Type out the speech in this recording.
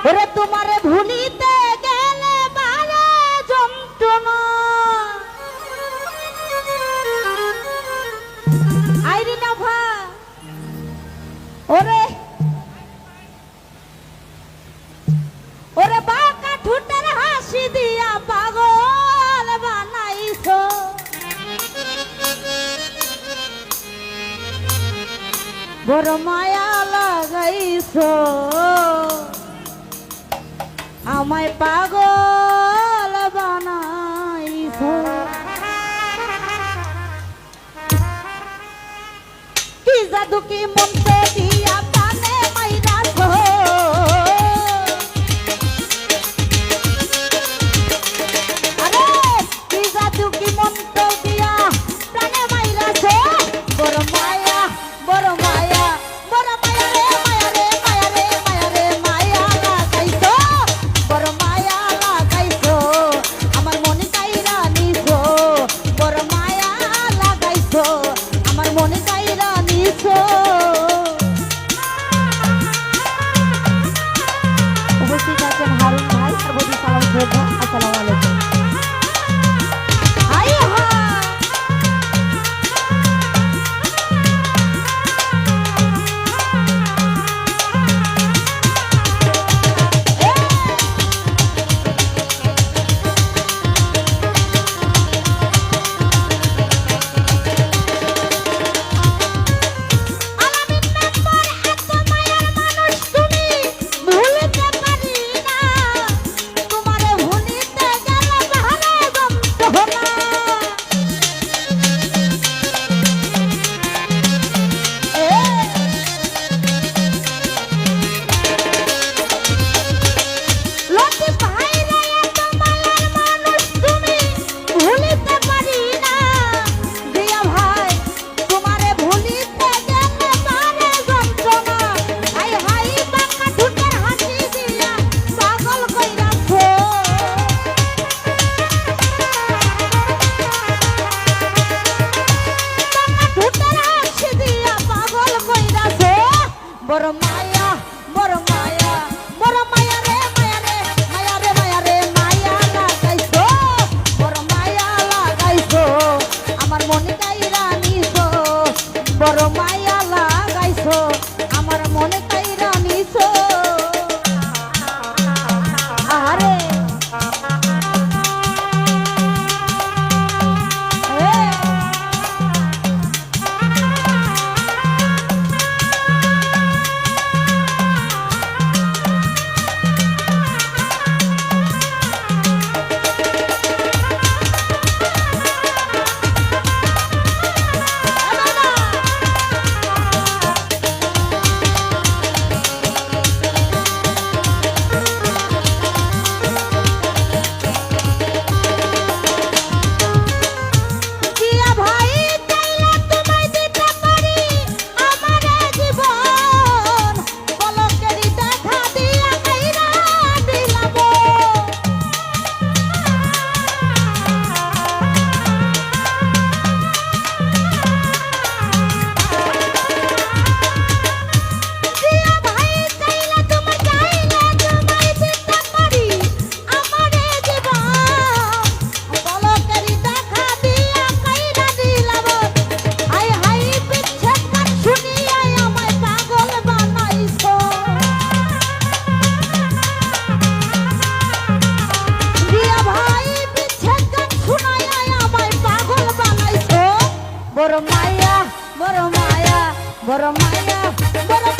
ওরে তোমারে ভুলিতে গেলে বারে যন্ত্রণা আইরি না ভা ওরে ওরে বাঁকা ঠুটের হাসি দিয়া পাগল বানাইছো বড় মায়া লাগাইছো আমায় পাগল বানাইছো কি জাদু কি মন্ত্র দিয়া প্রাণে মাইরাছো আরে কি জাদু কি মন্ত্র দিয়া প্রাণে মাইরাছো বড় মায়া বড় মায়া বড় মায়া রে মায়া রে মায়া রে মায়া রে মায়া লাগাইছো বড় মায়া লাগাইছো আমার মনে কাইরা নিছো বড় মায়া লাগাইছো আমার মনে কাইরা নিছো উপস্থিত আছেন হারুন ভাই সর্বদি সালাম শ্রদ্ধা আসসালামু আলাইকুম হাই হা বড় মায়া বড় মায়া বড় মায়া রে মায়া রে মায়া রে মায়া রে মায়া লাগাইছো বড় মায়া লাগাইছো আমার মনে কাইরা নিছো বড় মায়া লাগাইছো আমার মনে কাইরা নিছো আরে বড় মায়া বড় মায়া বড় মায়া বড়